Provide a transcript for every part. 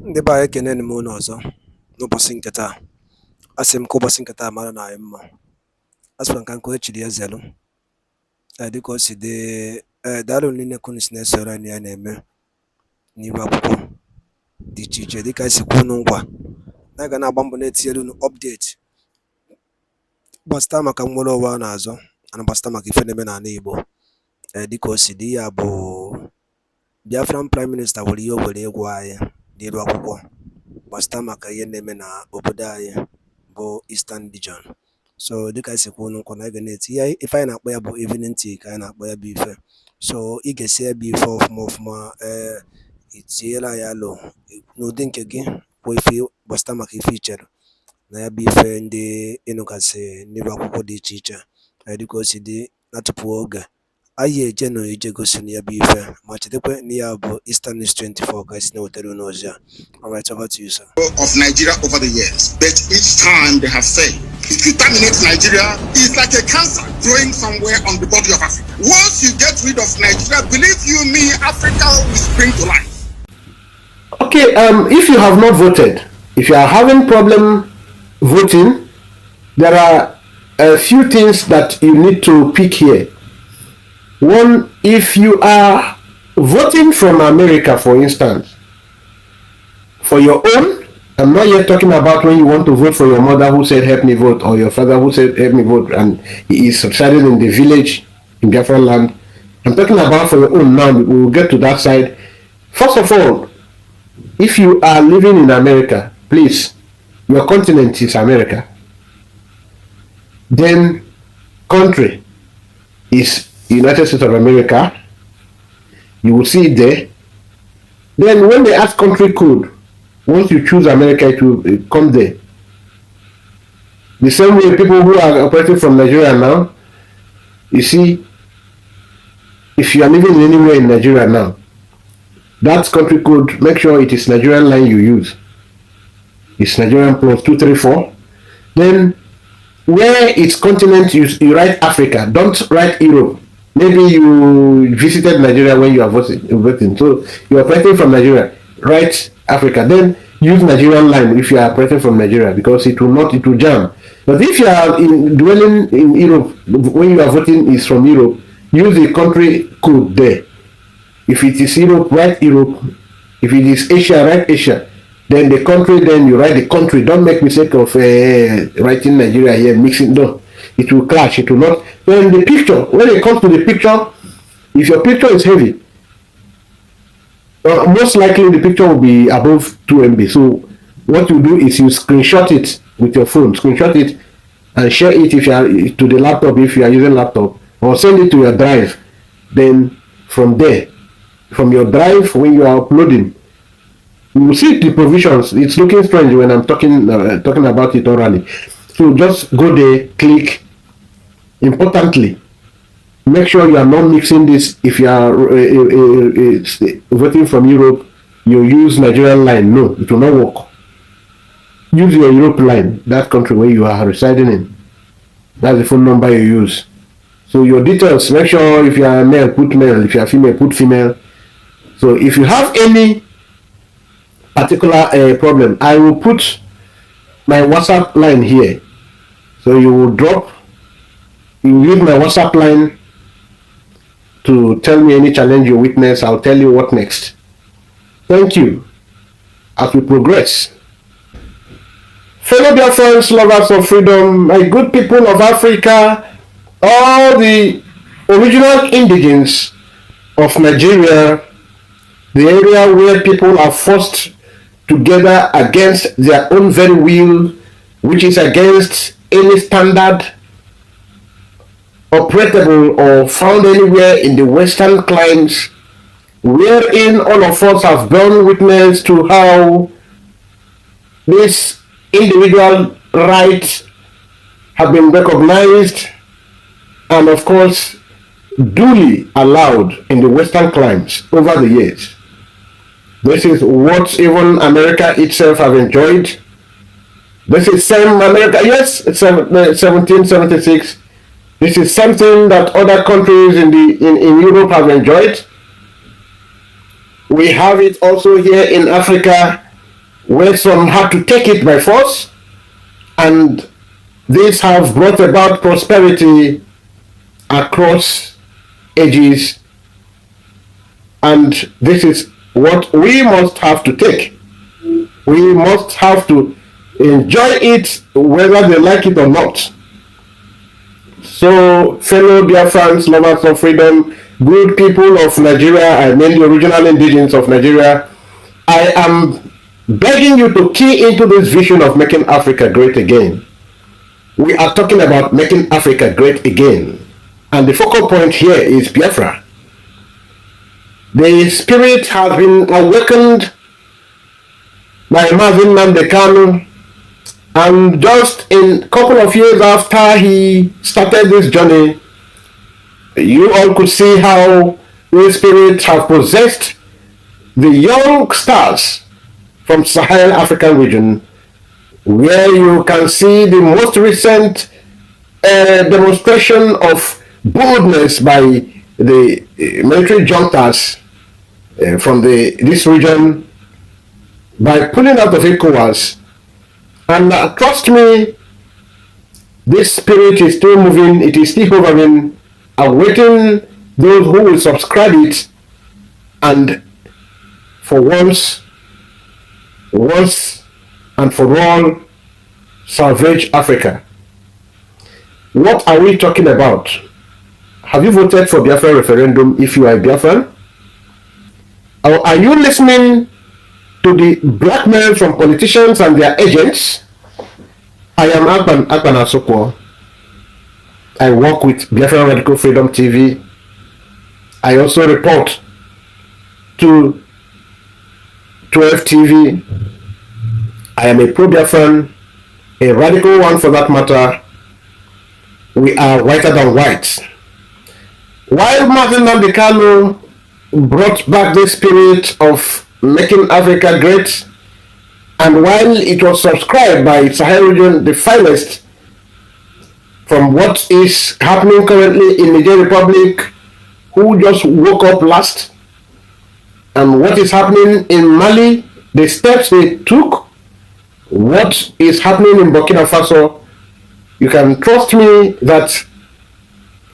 Ndị be anyị ekene m unu ọzọ n'ụbọchị nke taa. Asị m ka ụbọchị nke taa mara na anyị mma. Asịkwa nka nke echiri ya zelu dịka o si dị. Daalụ niile ka unu si na-esoro anyị ya na-eme n'ihu akwụkwọ dị iche iche dịka anyị si kwuo unu nkwa na a ga na-agba mbọ na-etinyere unu update gbasịta maka nnwere onwe a na-azọ na gbasịta maka ife na-eme n'ala Igbo. Dịka o si dị, ya bụ Biafran Prime Minister nwere ihe o were ịgwa anyị n'ihu akwụkwọ gbasịta maka ihe na-eme na obodo anyị bụ Eastern Region. So dịka anyị si kwuo unu nkwa na anyị ga na-eti ife anyị na-akpọ ya bụ evening tea ka anyị na-akpọ ya bụ ife. So ị ga-esi ebe ife ọfụma itinyere anyị alụ n'ụdị nke gị kwuo ife gbasịta maka ife ichere na ya bụ ife ndị ịnụgasị n'ihu akwụkwọ dị iche iche. Dịka o si dị, na tupu oge anyị eje na ije gosi na ya bụ ife ma chetakwa na ya bụ Eastern News 24 ka anyị si na-wetara unu ozi a. Alright, over to you, sir. Of Nigeria over the years, but each time they have failed. If you terminate Nigeria, it's like a cancer growing somewhere on the body of Africa. Once you get rid of Nigeria, believe you me, Africa will spring to life. Okay, if you have not voted, if you are having problem voting, there are a few things that you need to pick here. One, if you are voting from America, for instance, for your own, I'm not yet talking about when you want to vote for your mother who said help me vote, or your father who said help me vote, and he is residing in the village in Biafra land. I'm talking about for your own now. We will get to that side. First of all, if you are living in America, please, your continent is America. Then country is United States of America. You will see it there. Then when they ask country code, once you choose America, it will come there. The same way people who are operating from Nigeria now, you see, if you are living anywhere in Nigeria now, that country code, make sure it is Nigerian line you use. It's Nigerian plus 234. Then where it's continent, you write Africa. Don't write Europe. Maybe you visited Nigeria when you are voting. So you are operating from Nigeria. Write Africa. Then use Nigerian line if you are operating from Nigeria, because it will jam. But if you are dwelling in Europe, when you are voting is from Europe, use the country code there. If it is Europe, write Europe. If it is Asia, write Asia. Then the country, then you write the country. Don't make mistake of writing Nigeria here, mixing. No, it will clash. It will not. Then the picture, when it comes to the picture, if your picture is heavy, most likely the picture will be above 2 MB. So what you do is you screenshot it with your phone, screenshot it and share it if you are to the laptop, if you are using laptop, or send it to your drive. Then from there, from your drive, when you are uploading, you will see the provisions. It's looking strange when I'm talking about it orally. So just go there, click. Importantly, make sure you are not mixing this. If you are voting from Europe, you use Nigerian line. No, it will not work. Use your Europe line, that country where you are residing in. That's the phone number you use. So your details, make sure if you are male, put male. If you are female, put female. So if you have any particular problem, I will put my WhatsApp line here. So you will use my WhatsApp line to tell me any challenge you witness. I'll tell you what next. Thank you. As we progress, fellow dear friends, lovers of freedom, my good people of Africa, all the original indigenes of Nigeria, the area where people are forced together against their own very will, which is against any standard operable or found anywhere in the Western climes, wherein all of us have borne witness to how these individual rights have been recognized and of course duly allowed in the Western climes over the years. This is what even America itself have enjoyed. This is same America, yes, it's 1776. This is something that other countries in Europe have enjoyed. We have it also here in Africa. where some had to take it by force, and these have brought about prosperity across ages, and this is what we must have to take. We must have to enjoy it whether they like it or not. So, fellow Biafrans, lovers of freedom, good people of Nigeria, I mean the original indigenes of Nigeria, I am begging you to key into this vision of making Africa great again. We are talking about making Africa great again. And the focal point here is Biafra. The spirit has been awakened by Marvin Nandekanu, and just in a couple of years after he started this journey, you all could see how the spirit have possessed the young stars from Sahel African region, where you can see the most recent demonstration of boldness by the military juntas from this region by pulling out of ECOWAS. And trust me, this spirit is still moving, it is still hovering, awaiting those who will subscribe it, and for once and for all, salvage Africa. What are we talking about? Have you voted for Biafra referendum if you are a Biafran? Or are you listening to the blackmail from politicians and their agents? I am Akpan Asokwo. I work with Biafra Radical Freedom TV. I also report to 12 TV. I am a pro-Biafran, a radical one for that matter. We are whiter than white. While Martin Nandekanu brought back the spirit of making Africa great, and while it was subscribed by Sahel region, the finest, from what is happening currently in Niger Republic, who just woke up last, and what is happening in Mali, the steps they took, what is happening in Burkina Faso, you can trust me that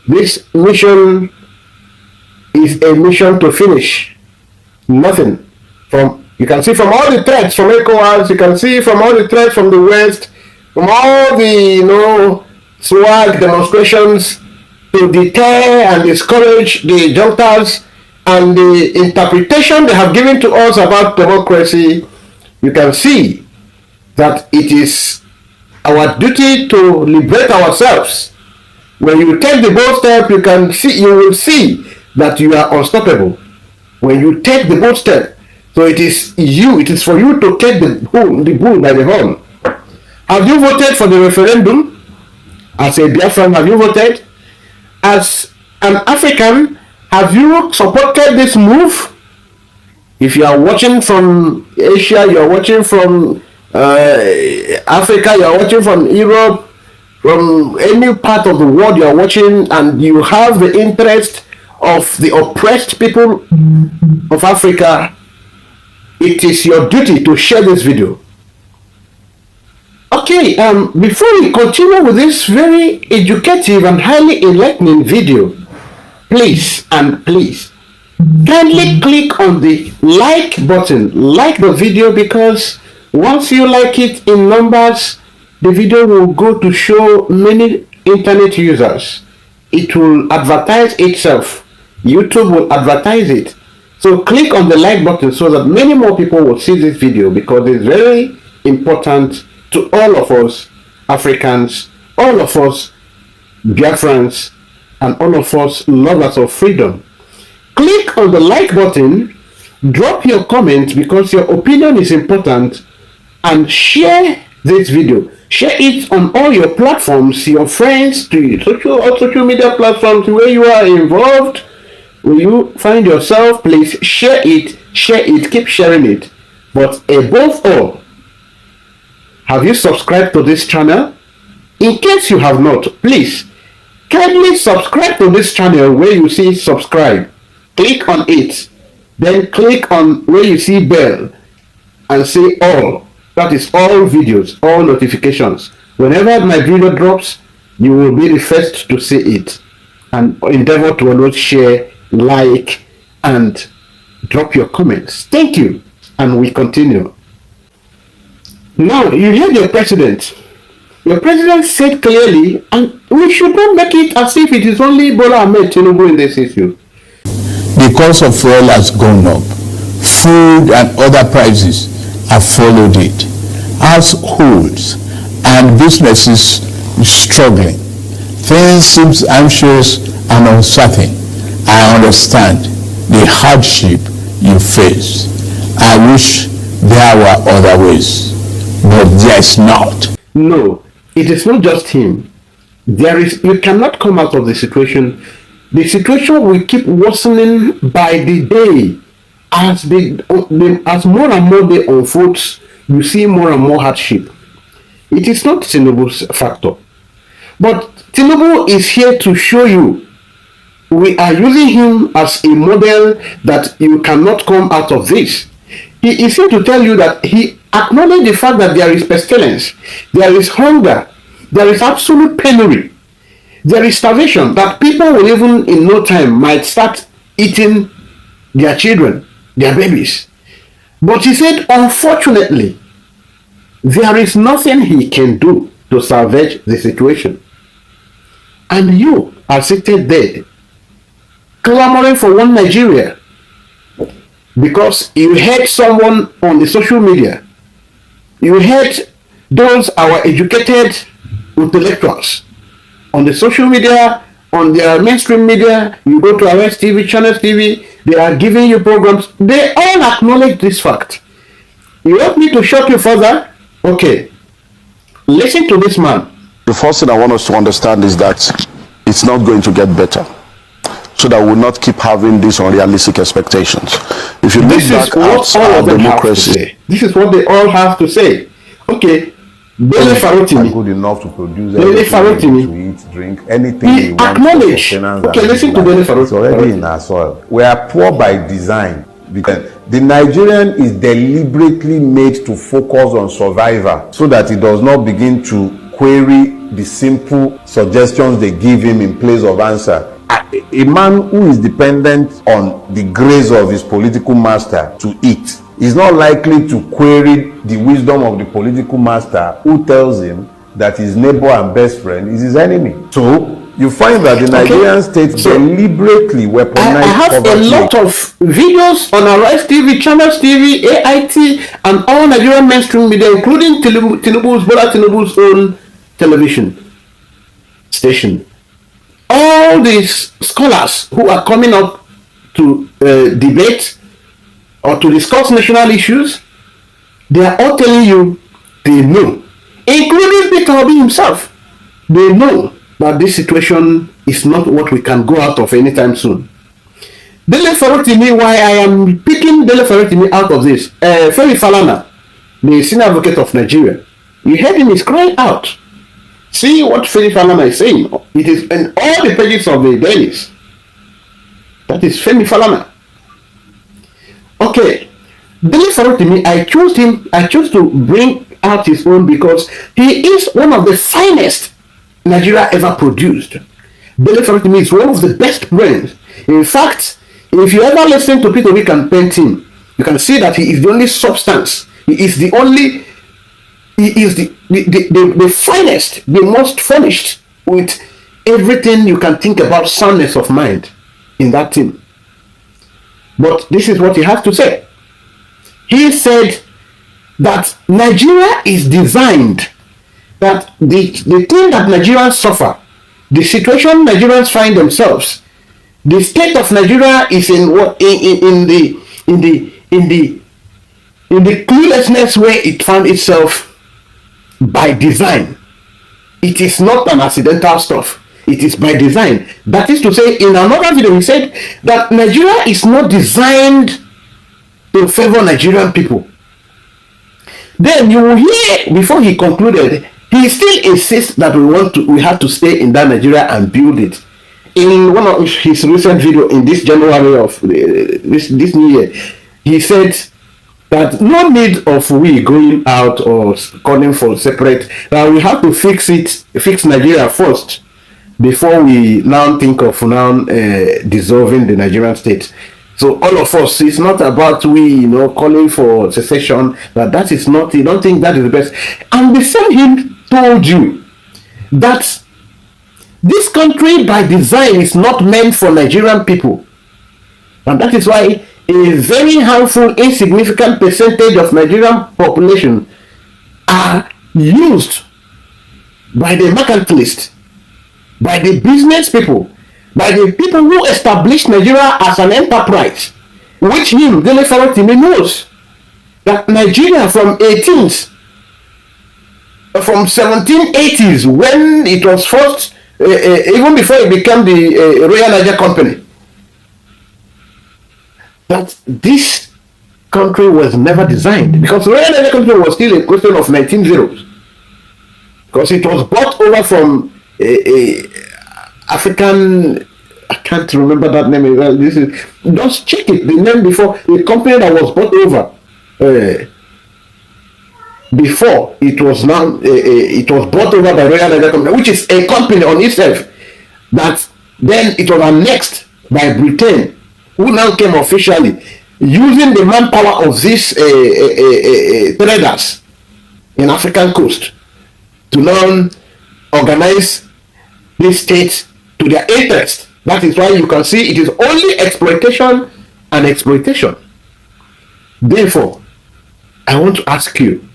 this mission is a mission to finish. Nothing. You can see from all the threats from ECOWAS, you can see from all the threats from the West, from all the swag demonstrations to deter and discourage the juntas, and the interpretation they have given to us about democracy, you can see that it is our duty to liberate ourselves. When you take the bold step, you will see that you are unstoppable. When you take the bold step, so it is for you to take the bull by the horn. Have you voted for the referendum? As a Biafran, have you voted? As an African, have you supported this move? If you are watching from Asia, you are watching from Africa, you are watching from Europe, from any part of the world you are watching, and you have the interest of the oppressed people of Africa, it is your duty to share this video. Okay, before we continue with this very educative and highly enlightening video, please kindly click on the like button, like the video, because once you like it in numbers, the video will go to show many internet users. It will advertise itself. YouTube will advertise it. So click on the like button so that many more people will see this video, because it's very important to all of us Africans, all of us Biafrans, and all of us lovers of freedom. Click on the like button, drop your comment, because your opinion is important, and share this video. Share it on all your platforms, your friends, to social media platforms where you are involved. When you find yourself, please share it, keep sharing it. But above all, have you subscribed to this channel? In case you have not, please kindly subscribe to this channel where you see subscribe. Click on it, then click on where you see bell, and say all. That is all videos, all notifications. Whenever my video drops, you will be the first to see it. And endeavor to always share, like, and drop your comments. Thank you. And we continue. Now, you heard your president. Your president said clearly, and we should not make it as if it is only Bola Ahmed Tinubu in this issue. The cost of fuel has gone up. Food and other prices have followed it. Households and businesses struggling. Things seem anxious and uncertain. I understand the hardship you face. I wish there were other ways, but there is not. No, it is not just him. You cannot come out of the situation. The situation will keep worsening by the day. As more and more day unfolds, you see more and more hardship. It is not Tinubu's factor. But Tinubu is here to show you we are using him as a model that you cannot come out of this. He is here to tell you that he acknowledges the fact that there is pestilence, there is hunger, there is absolute penury, there is starvation, that people will even in no time might start eating their children, their babies. But he said, unfortunately, there is nothing he can do to salvage the situation. And you are seated there, clamoring for one Nigeria, because you heard someone on the social media, you heard those our educated intellectuals on the social media, on their mainstream media. You go to Arrest TV, Channels TV, they are giving you programs. They all acknowledge this fact. You want me to shock you further? Okay, listen to this man. The first thing I want us to understand is that it's not going to get better, so that we'll not keep having these unrealistic expectations. If you look back at our democracy, this is what they all have to say. Okay, Bele Farotimi, good enough to produce Bele Farotimi, to eat, drink, anything he acknowledge. Okay, listen to Bele Farotimi. It's already in our soil. We are poor by design, because the Nigerian is deliberately made to focus on survival, so that he does not begin to query the simple suggestions they give him in place of answer. A man who is dependent on the grace of his political master to eat is not likely to query the wisdom of the political master who tells him that his neighbor and best friend is his enemy. So you find that the Nigerian state deliberately weaponized I have poverty. A lot of videos on Arise TV, Channels TV, AIT, and all Nigerian mainstream media, including Bola Tinubu's own television station. All these scholars who are coming up to debate or to discuss national issues, they are all telling you they know, including Peter Obi himself. They know that this situation is not what we can go out of anytime soon. Dele Farotimi, why I am picking Dele Farotimi out of this, Femi Falana, the senior advocate of Nigeria, you heard him is crying out. See what Femi Falana is saying. It is in all the pages of the dailies. That is Femi Falana. Okay, Dele Farotimi, I chose to bring out his own because he is one of the finest Nigeria ever produced. Dele Farotimi is one of the best brains. In fact, if you ever listen to Peter Obi campaign team, you can see that he is the only substance. He is the finest, the most furnished with everything you can think about soundness of mind in that team. But this is what he has to say. He said that Nigeria is designed, that the thing that Nigerians suffer, the situation Nigerians find themselves, the state of Nigeria is in the cluelessness where it found itself by design. It is not an accidental stuff. It is by design. That is to say, in another video, he said that Nigeria is not designed to favor Nigerian people. Then you will hear, before he concluded, he still insists that we have to stay in that Nigeria and build it. In one of his recent video in this January of this new year, he said that no need of we going out or calling for separate. We have to fix Nigeria first before we now think of now dissolving the Nigerian state. So all of us, it's not about we, calling for secession, but that is not, you don't think that is the best. And the same him told you that this country by design is not meant for Nigerian people. And that is why a very harmful, insignificant percentage of Nigerian population are used by the mercantilists, by the business people, by the people who established Nigeria as an enterprise, which him, Dele Farotimi, knows that Nigeria from 1780s, when it was first, even before it became the Royal Niger Company, that this country was never designed, because Royal Niger Company was still a question of 19 zeros, because it was bought over from African, I can't remember that name. Well, just check it. The name before the company that was bought over before it was now it was bought over by Royal Niger Company, which is a company on itself. That then it was annexed by Britain, who now came officially using the manpower of these traders in African coast to now organize these states to their interest. That is why you can see it is only exploitation and exploitation. Therefore, I want to ask you,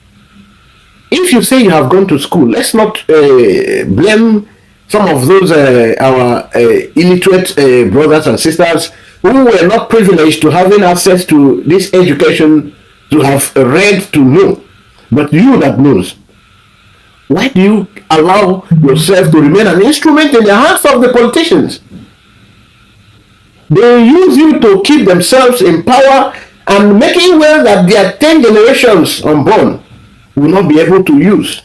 if you say you have gone to school, let's not blame some of those our illiterate brothers and sisters who were not privileged to having access to this education, to have read, to know. But you that knows, why do you allow yourself to remain an instrument in the hands of the politicians? They use you to keep themselves in power and making well that their 10 generations unborn will not be able to use.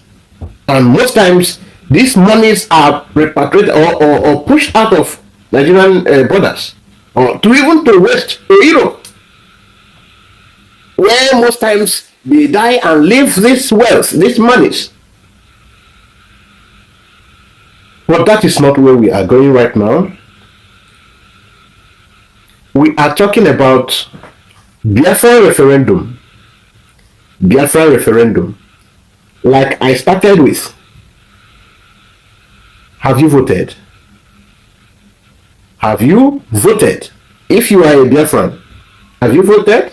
And most times, these monies are repatriated or pushed out of Nigerian borders, or to even to West, to Europe, where most times they die and leave this wealth, these monies. But that is not where we are going right now. We are talking about BIAFRA referendum. BIAFRA referendum. Like I started with. Have you voted? Have you voted? If you are a Biafran, have you voted?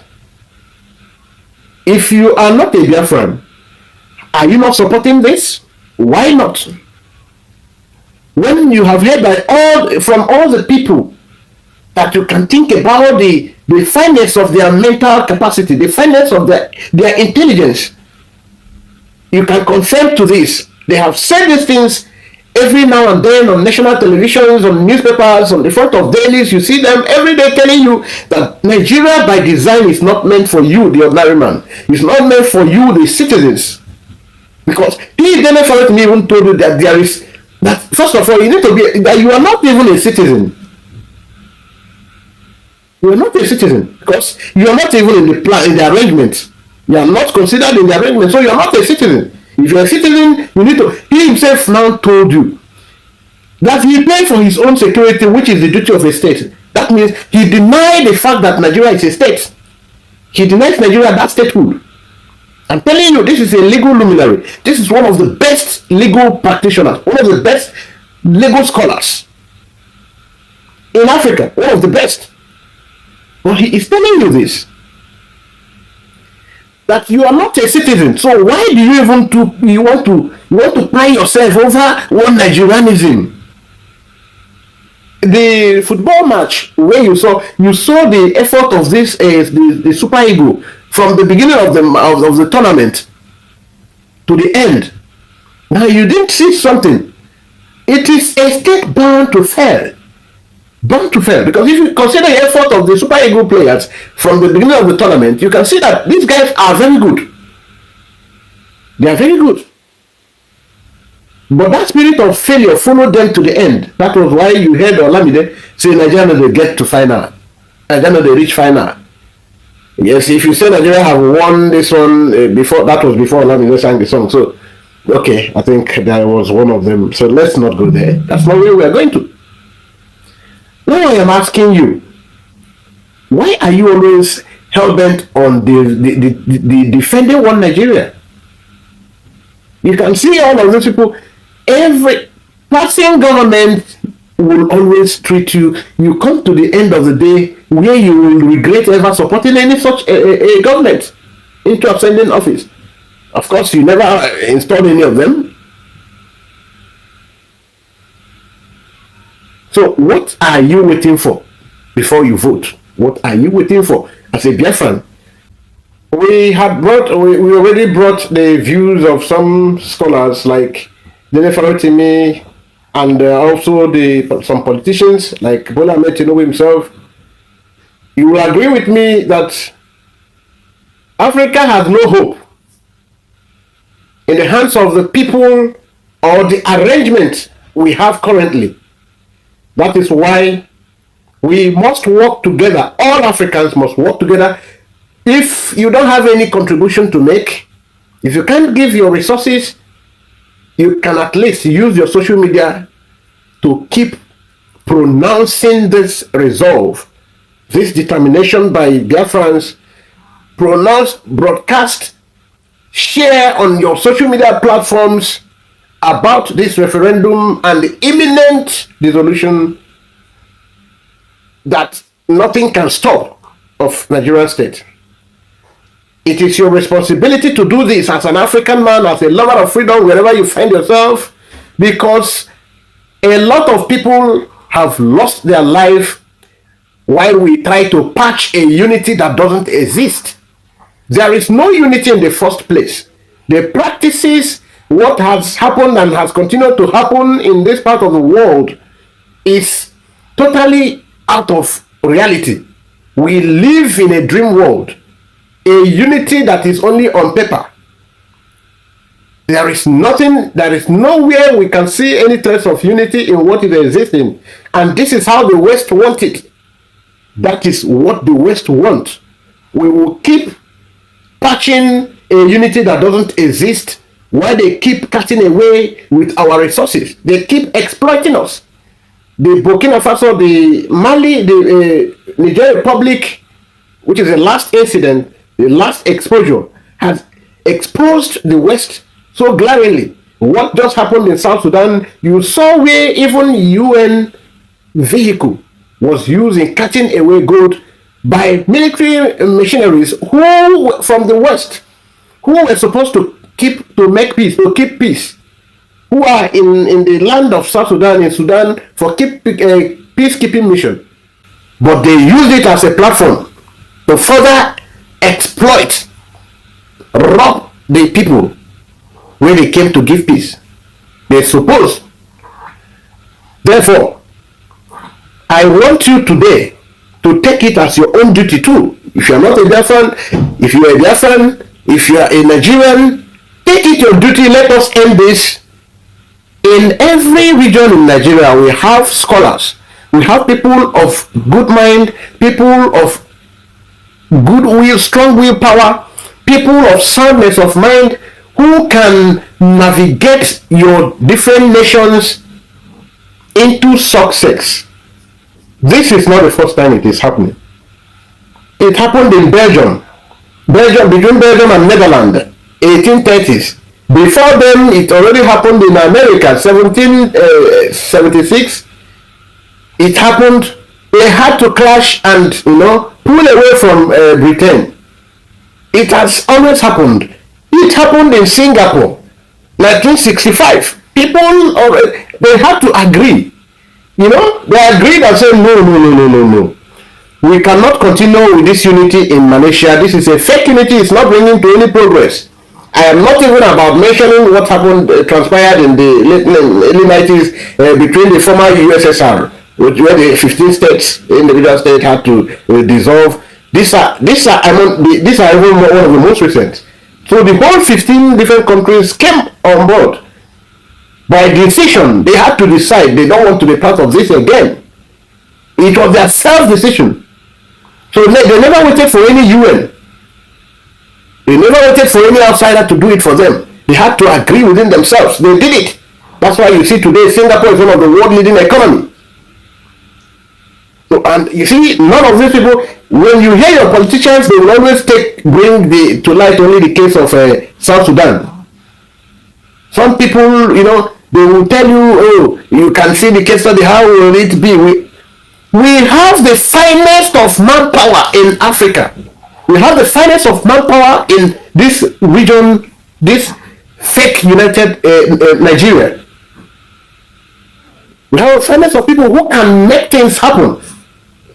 If you are not a Biafran, are you not supporting this? Why not? When you have heard from all the people that you can think about the fineness of their mental capacity, the fineness of their intelligence, you can confirm to this. They have said these things every now and then on national televisions, on newspapers, on the front of dailies. You see them every day telling you that Nigeria by design is not meant for you, the ordinary man. It's not meant for you, the citizens. Because he didn't even told you that there is, that first of all, you need to be, that you are not even a citizen. You are not a citizen because you are not even in the plan, in the arrangement. You are not considered in the arrangement, so you are not a citizen. If you are a citizen, you need to. He himself now told you that he paid for his own security, which is the duty of a state. That means he denied the fact that Nigeria is a state. He denies Nigeria that statehood. I'm telling you, this is a legal luminary. This is one of the best legal practitioners, one of the best legal scholars in Africa, one of the best. But he is telling you this, that you are not a citizen. So why do you even you want to pride yourself over one Nigerianism? The football match where you saw the effort of this the Super Eagle from the beginning of the tournament to the end. Now you didn't see something. It is a state bound to fail. Bound to fail, because if you consider the effort of the Super Eagle players from the beginning of the tournament, you can see that these guys are very good. They are very good. But that spirit of failure followed them to the end. That was why you heard Olamide say Nigeria they get to final. Nigeria they reach final. Yes, if you say Nigeria have won this one before, that was before Olamide sang the song. So, okay, I think that was one of them. So let's not go there. That's not where we are going to. Now I am asking you, why are you always hell-bent on the defending one Nigeria? You can see all of those people, every passing government will always treat you. You come to the end of the day where you will regret ever supporting any such a government into ascending office. Of course, you never installed any of them. So what are you waiting for before you vote? What are you waiting for? As a Biafran, we already brought the views of some scholars like Denefaro and also some politicians like Bola Ahmed Tinubu himself. You will agree with me that Africa has no hope in the hands of the people or the arrangement we have currently. That is why we must work together. All Africans must work together. If you don't have any contribution to make, if you can't give your resources, you can at least use your social media to keep pronouncing this resolve, this determination by Biafrans. Pronounce, broadcast, share on your social media platforms about this referendum and the imminent dissolution that nothing can stop of Nigerian state. It is your responsibility to do this as an African man, as a lover of freedom, wherever you find yourself, because a lot of people have lost their life while we try to patch a unity that doesn't exist. There is no unity in the first place. The practices, what has happened and has continued to happen in this part of the world is totally out of reality. We live in a dream world, a unity that is only on paper. There is nothing, there is nowhere we can see any trace of unity in what is existing. And this is how the West wants it. That is what the West wants. We will keep patching a unity that doesn't exist while they keep cutting away with our resources. They keep exploiting us. The Burkina Faso, the Mali, the Niger Republic, which is the last incident, the last exposure, has exposed the West so glaringly. What just happened in South Sudan, you saw where even UN vehicle was used in cutting away gold by military machineries who from the West, who were supposed to keep peace, who are in the land of South Sudan, in Sudan, for peacekeeping mission. But they used it as a platform to further exploit, rob the people when they came to give peace. They suppose. Therefore, I want you today to take it as your own duty too. If you are not a Biafran, if you are a Biafran, if you are a Nigerian, take it your duty. Let us end this. In every region in Nigeria, we have scholars. We have people of good mind, people of good will, strong willpower, people of soundness of mind who can navigate your different nations into success. This is not the first time it is happening. It happened in Belgium, between Belgium and Netherlands, 1830s. Before then, it already happened in America, 1776. It happened, they had to clash and, pull away from Britain. It has always happened. It happened in Singapore, 1965. People, they had to agree. They agreed and said, no. We cannot continue with this unity in Malaysia. This is a fake unity. It's not bringing to any progress. I am not even about mentioning what happened, transpired in the early 90s between the former USSR, where the 15 states, individual states, had to dissolve. These are even one of the most recent. So the whole 15 different countries came on board. By decision, they had to decide they don't want to be part of this again. It was their self-decision. So they never waited for any UN. They never waited for any outsider to do it for them. They had to agree within themselves. They did it. That's why you see today Singapore is one of the world leading economies. So, and you see, none of these people, when you hear your politicians, they will always bring to light only the case of South Sudan. Some people, they will tell you, oh, you can see the case study, how will it be? We have the finest of manpower in Africa. We have the finest of manpower in this region, this fake united Nigeria. We have the finest of people who can make things happen.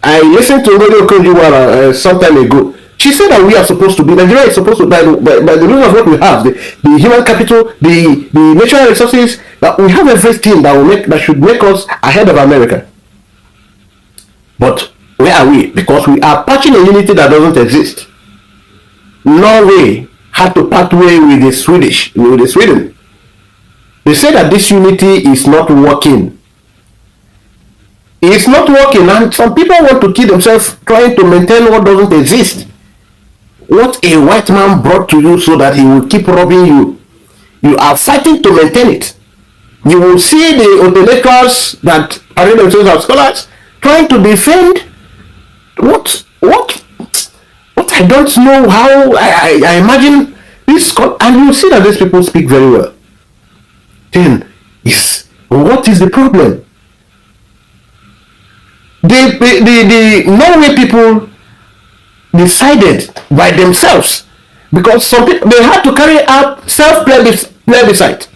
I listened to Radio Konjiwara some time ago. She said that we are supposed to be, Nigeria is supposed to, by the reason of what we have, the human capital, the natural resources, that we have everything that should make us ahead of America. But where are we? Because we are patching a unity that doesn't exist. Norway had to part way with the Sweden. They say that this unity is not working. It's not working, and some people want to kill themselves trying to maintain what doesn't exist. What a white man brought to you so that he will keep robbing you. You are fighting to maintain it. You will see the intellectuals that parade themselves as scholars trying to defend what I don't know how. I imagine this, and you see that these people speak very well. Then what is the problem? The Norway people decided by themselves, because some people, they had to carry out self-plebiscite.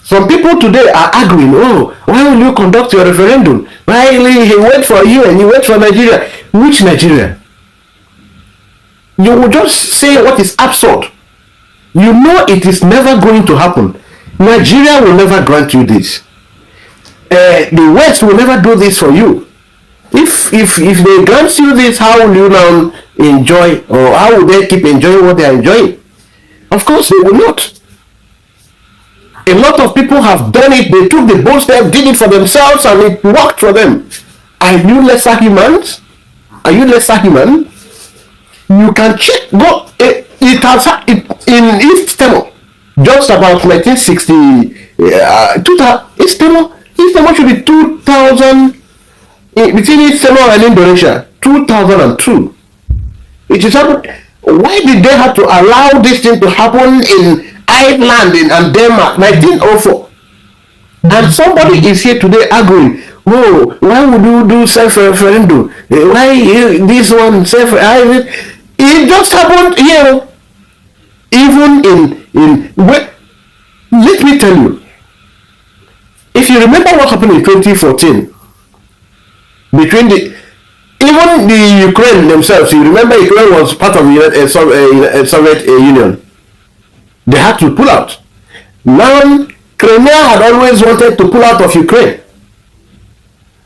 Some people today are arguing, oh, why will you conduct your referendum? Why will he wait for you and you wait for Nigeria? Which Nigeria? You will just say what is absurd. You know it is never going to happen. Nigeria will never grant you this. The West will never do this for you. If they grant you this, how will you now enjoy, or how will they keep enjoying what they are enjoying? Of course they will not. A lot of people have done it. They took the bold step, did it for themselves, and it worked for them. Are you lesser humans? Are you lesser human? You can check. Go. It has in East Timor, just about 1960. East Timor should be 2000. Between East Timor and Indonesia, 2002. It is happened. Why did they have to allow this thing to happen in Ireland and Denmark, 1904? And somebody is here today arguing, oh, why would you do self-referendum? Why this one self-referendum? It just happened here. Even let me tell you, if you remember what happened in 2014, between even the Ukraine themselves, you remember Ukraine was part of the Soviet Union. They had to pull out. Now, Crimea had always wanted to pull out of Ukraine.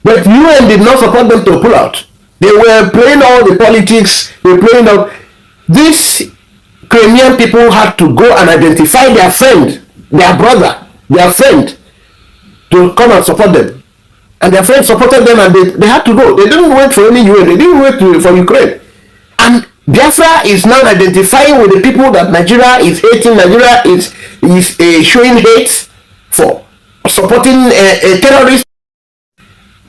But UN did not support them to pull out. They were playing all the politics. They were playing out. These Crimean people had to go and identify their friend, their brother, their friend, to come and support them. And their friends supported them, and they had to go. They didn't wait for any UN. They didn't wait for Ukraine. And BIAFRA is now identifying with the people that Nigeria is hating. Nigeria is showing hate for supporting a terrorist.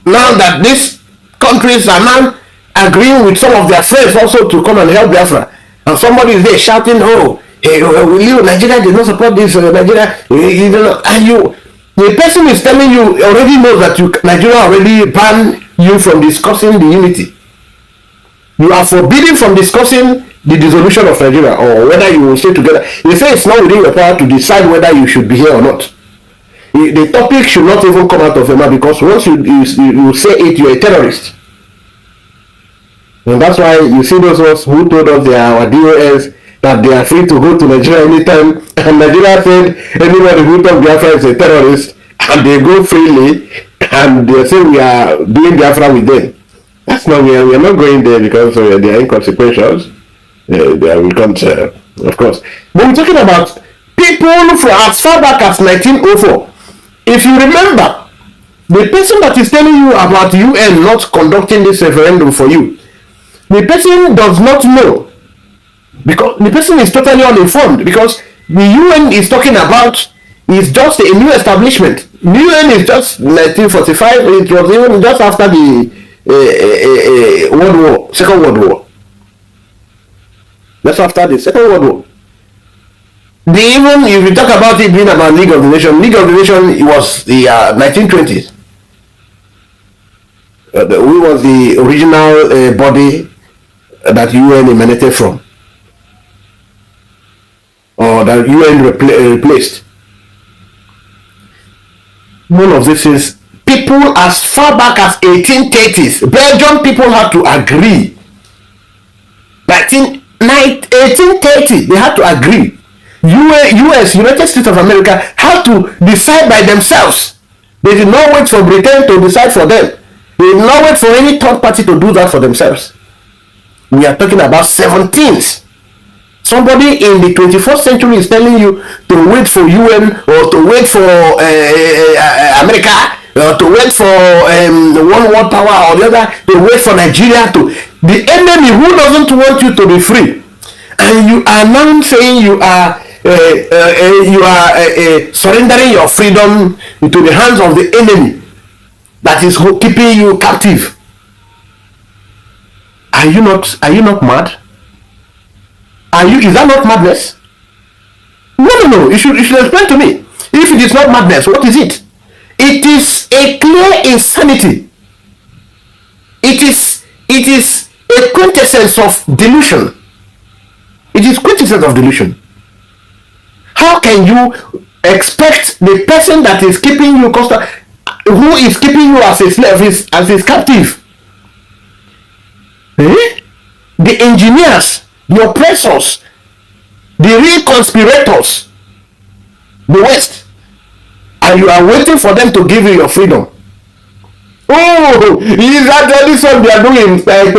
Now that these countries are now agreeing with some of their friends also to come and help BIAFRA, and somebody is there shouting, "Oh, will you? Nigeria did not support this. Nigeria, and you." The person is telling you already knows that Nigeria already banned you from discussing the unity. You are forbidden from discussing the dissolution of Nigeria, or whether you will stay together. They say it's not within your power to decide whether you should be here or not. The topic should not even come out of your mouth, because once you say it, you're a terrorist. And that's why you see those ones who told us they are our DOS, that they are free to go to Nigeria anytime, and Nigeria said anybody who talks Biafra is a terrorist, and they go freely, and they say we are doing Biafra with them. That's not, we are not going there because they are inconsequential. We can't, of course. But we're talking about people from as far back as 1904. If you remember, the person that is telling you about UN not conducting this referendum for you, the person does not know, because the person is totally uninformed, because the UN is talking about is just a new establishment. The UN is just 1945. It was even just after the Second World War. That's after the Second World War. Even if you talk about it being about League of the Nations, League of the Nations was the 1920s. We was the original body that UN emanated from, or that UN replaced. None of this is people as far back as 1830s. Belgian people had to agree. 1830, they had to agree. US, United States of America, had to decide by themselves. They did not wait for Britain to decide for them. They did not wait for any third party to do that for themselves. We are talking about 17th. Somebody in the 21st century is telling you to wait for UN, or to wait for America, or to wait for one world power or the other, to wait for Nigeria to the enemy who doesn't want you to be free. And you are now saying you are surrendering your freedom into the hands of the enemy that is keeping you captive. Are you not mad? Is that not madness? No. You should explain to me. If it is not madness, what is it? It is a clear insanity. It is a quintessence of delusion. It is quintessence of delusion. How can you expect the person that is keeping you who is keeping you as a slave, as his captive? The engineers, the oppressors, the real conspirators, the West, and you are waiting for them to give you your freedom. Oh, is that this one they are doing? They are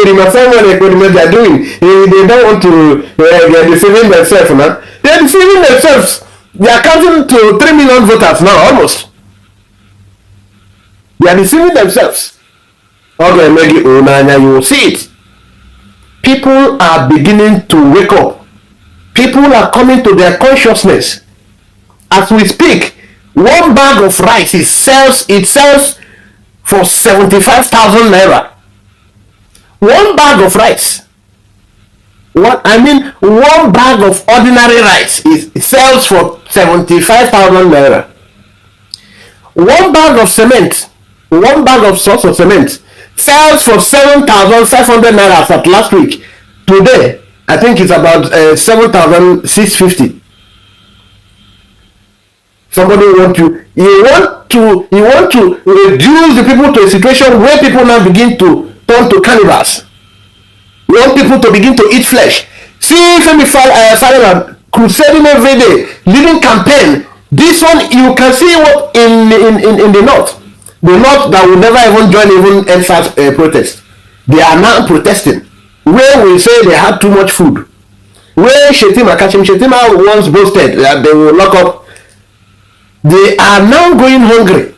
doing. They don't want to. They are deceiving themselves now. They are deceiving themselves. They are counting to 3 million voters now, almost. They are deceiving themselves. Okay, maybe you will see it. People are beginning to wake up. People are coming to their consciousness. As we speak, one bag of rice sells for 75,000 naira. One bag of rice. One bag of ordinary rice sells for 75,000 naira. One bag of cement, one bag of sauce of cement sells for 7,500 naira at last week. Today, I think it's about 7,650. Somebody you want to reduce the people to a situation where people now begin to turn to cannibals. You want people to begin to eat flesh. See Femi Falana crusading every day, leading campaign. This one you can see what in the north. The north that will never even join even NSAS protest. They are now protesting. Where we say they had too much food. Where Shetima once boasted that they will lock up. They are now going hungry.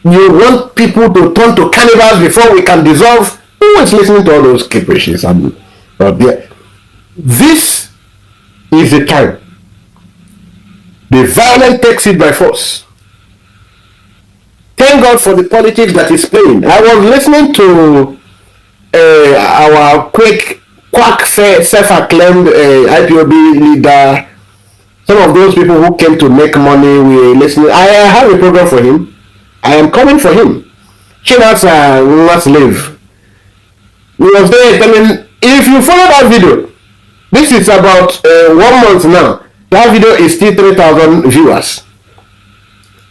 You want people to turn to cannibals before we can dissolve? Who is listening to all those capricious? This is the time. The violent takes it by force. Thank God for the politics that is playing. I was listening to our quack self-acclaimed IPOB leader. Some of those people who came to make money, we listening. I have a program for him. I am coming for him. Chinas must live. He was there telling, if you follow that video, this is about 1 month now. That video is still 3,000 viewers.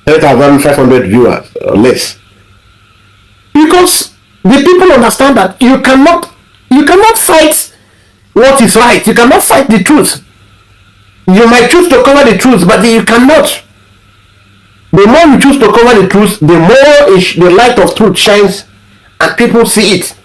3,500 viewers or less. Because the people understand that you cannot fight what is right. You cannot fight the truth. You might choose to cover the truth, but you cannot. The more you choose to cover the truth, the more the light of truth shines and people see it.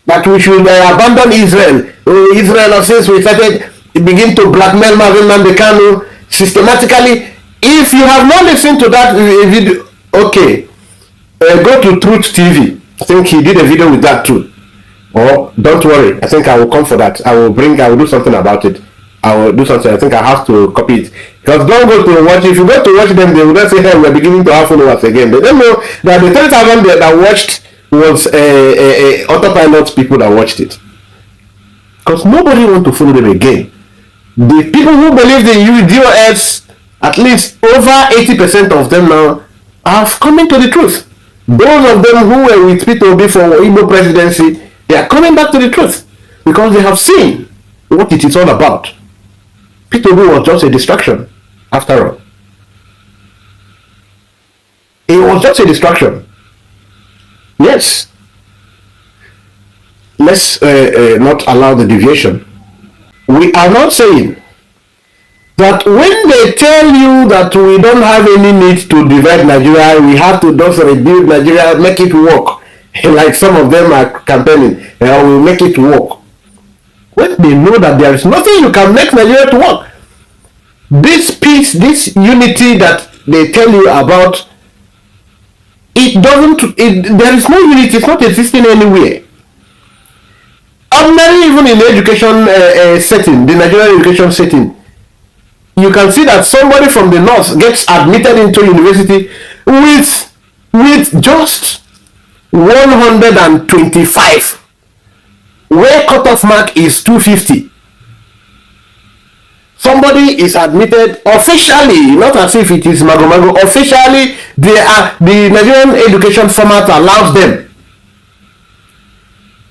That we should abandon Israel. Israel, since we started, begin to blackmail Marvin Mandekanu systematically. If you have not listened to that video, okay, go to Truth TV. I think he did a video with that too. Oh, don't worry. I think I will come for that. I will do something about it. I will do something. I think I have to copy it. Because don't go to watch. If you go to watch them, they will not say, hey, we're beginning to have followers again. They don't know that the 30,000 that watched was autopilot people that watched it. Because nobody wants to follow them again. The people who believe in DOS, at least over 80% of them now have come into the truth. Those of them who were with Peter Obi for Igbo presidency, they are coming back to the truth because they have seen what it is all about. Peter Obi was just a distraction, after all. It was just a distraction. Yes. Let's not allow the deviation. We are not saying that when they tell you that we don't have any need to divide Nigeria, we have to just rebuild Nigeria, make it work, like some of them are campaigning, we'll make it work. When they know that there is nothing you can make Nigeria to work. This peace, this unity that they tell you about, there is no unity, it's not existing anywhere. Ordinary, even in the education setting, the Nigerian education setting, you can see that somebody from the north gets admitted into university with just 125, where cutoff mark is 250. Somebody is admitted officially, not as if it is mago. Officially, the Nigerian education format allows them.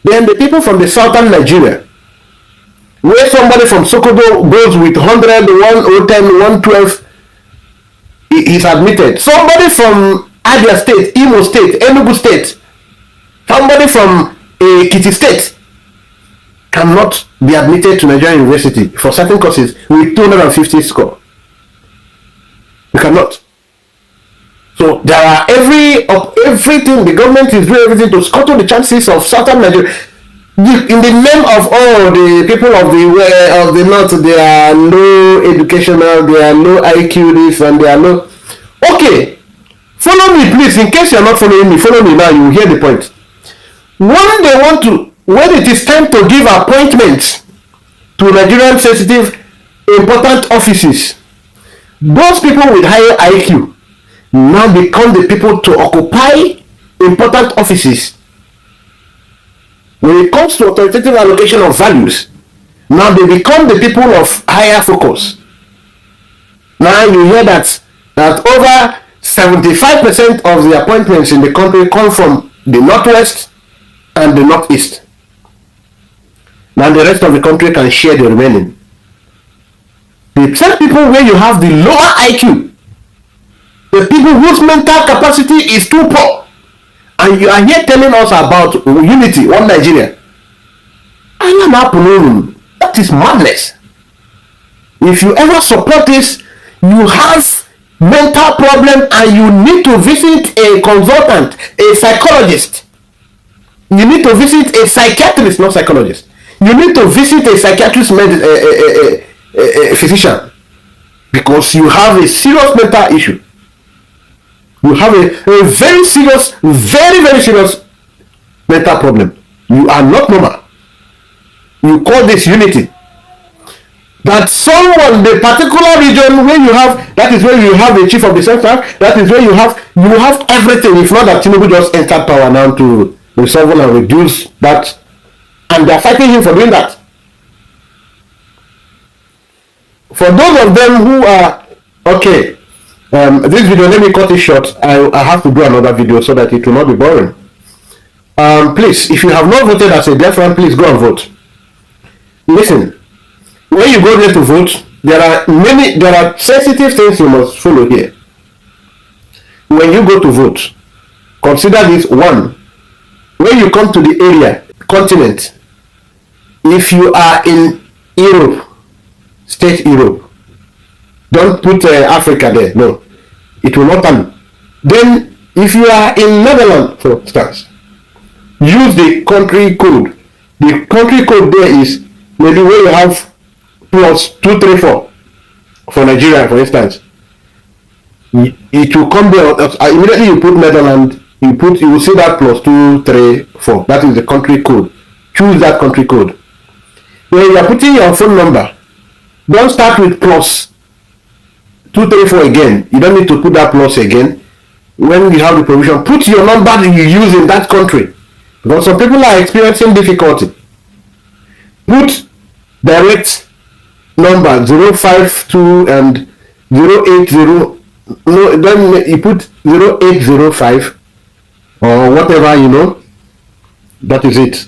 Then the people from the southern Nigeria, where somebody from Sokoto goes with 100, 110, 112, is admitted. Somebody from Abia State, Imo State, Enugu State, somebody from Ekiti State cannot be admitted to Nigerian University for certain courses with 250 score. You cannot. So there are everything, the government is doing everything to scuttle the chances of southern Nigeria. In the name of all the people of the north, they are low educational, they are low IQ this and they are low. Okay, follow me please. In case you are not following me, follow me now. You will hear the point. When it is time to give appointments to Nigerian sensitive, important offices, those people with higher IQ now become the people to occupy important offices. When it comes to authoritative allocation of values, now they become the people of higher focus. Now you hear that over 75% of the appointments in the country come from the northwest and the northeast. Now the rest of the country can share the remaining. The same people where you have the lower IQ, the people whose mental capacity is too poor, and you are here telling us about unity, one Nigeria. That is madness. If you ever support this, you have mental problem and you need to visit a consultant, a psychologist. You need to visit a psychiatrist, not psychologist. You need to visit a psychiatrist, a physician, because you have a serious mental issue. You have a very serious, very serious mental problem. You are not normal. You call this unity. That someone, the particular region where you have, that is where you have the chief of the center, that is where you have everything. If not that Tinubu just entered power now to resolve and reduce that, and they are fighting him for doing that. For those of them who are, okay, this video, let me cut it short. I have to do another video so that it will not be boring. Please, if you have not voted as a BIAFRA, please go and vote. Listen, when you go there to vote, there are sensitive things you must follow here. When you go to vote, consider this. One, when you come to the area, continent, if you are in Europe, state Europe, don't put Africa there. No, it will not come. Then, if you are in Netherlands, for instance, use the country code. The country code there is maybe where you have +234 for Nigeria, for instance. It will come there. Immediately you put Netherlands, You will see that +234. That is the country code. Choose that country code. When you are putting your phone number, don't start with +234 again. You don't need to put that plus again. When you have the provision, put your number that you use in that country. Because some people are experiencing difficulty. Put direct number 052 and 080. No, then you put 0805 or whatever, that is it.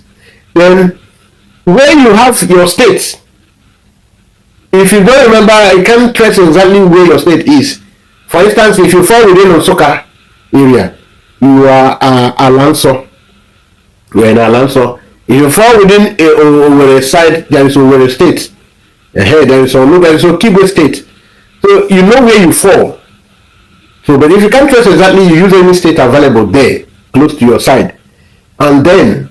Then when you have your state, if you don't remember, I can't trace exactly where your state is. For instance, if you fall within Osaka area, you are Alanso. You are in Alanso. If you fall within Owerri side, there is Owerri state. There is Kibwe state. So you know where you fall. So, but if you can't trace exactly, you use any state available there, close to your side. And then,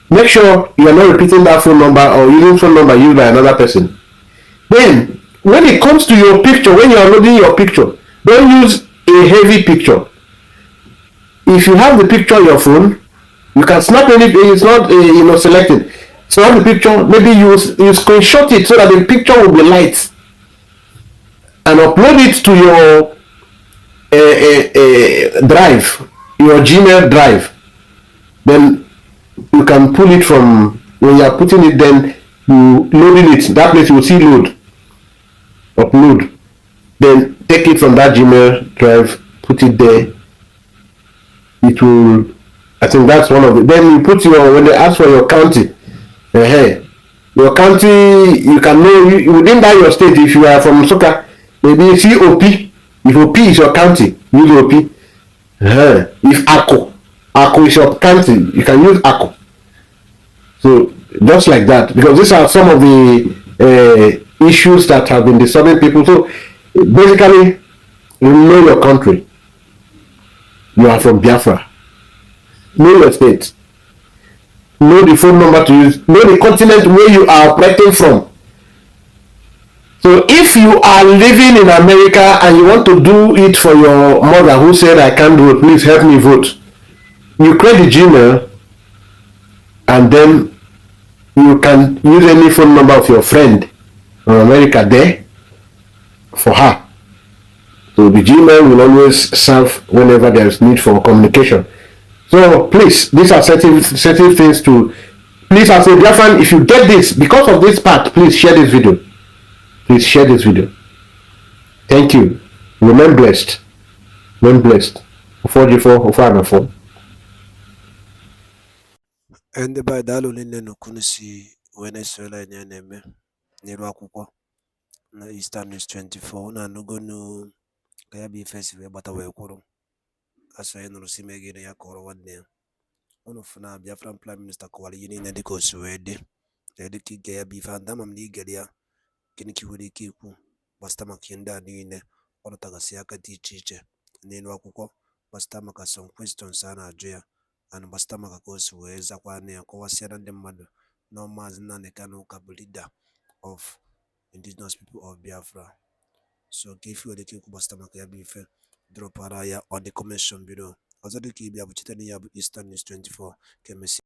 make sure you are not repeating that phone number or using phone number used by another person. Then, when it comes to your picture, when you are loading your picture, don't use a heavy picture. If you have the picture on your phone, you can snap any. It's not selected. Snap the picture. Maybe you screenshot it so that the picture will be light, and upload it to your drive, your Gmail drive. Then you can pull it from when you are putting it. Then you loading it. That place you will see load, upload. Then take it from that Gmail drive, put it there. It will. I think that's one of it. Then you put when they ask for your county, your county, you can know within that your state. If you are from Soka, maybe COP. If OP is your county, use OP. If ACO is your county, you can use ACO. So just like that, because these are some of the issues that have been disturbing people. So basically, you know your country. You are from Biafra. Know your state. Know the phone number to use. Know the continent where you are operating from. So if you are living in America and you want to do it for your mother who said I can't vote, please help me vote. You create the Gmail and then you can use any phone number of your friend from America there for her. So the Gmail will always serve whenever there is need for communication. So please, these are certain things to, please as a Biafran, if you get this, because of this part, please share this video. Please share this video. Thank you. Remain blessed. Remain blessed. Before. Ndị be daalụ niile n'okunu si Venezuela anyị na-eme n'iru akwụkwọ na Eastern News 24 unu anụgonu ka ya bụ ife si wee gbata wee kwụrụ asọ anyị nụrụ si megide ya kọrọ nwanne ya unu fụ na Biafran Prime Minister kọwara ihe niile dịka o si wee dị dịka ige ya bụ ife andama m na igere ya gịnị ka nwere ike ikwu gbasịta maka ihe ndị a niile ọ rụtagasị aka dị iche iche n'elu akwụkwọ gbasịta maka some questions a na-ajụ ya and gbasịta maka ka o si wee zakwa na ya kọwasịara ndị mmadụ na Maazị Nnamdi Kanu ka bụ leader of indigenous people of Biafra. So ka ife nwere ike ikwu gbasịta maka ya bụ ife dropara ya on the comment below. Ọzọ dịka ịbịa bụ cheta na ya bụ Eastern News 24 ka emesịa.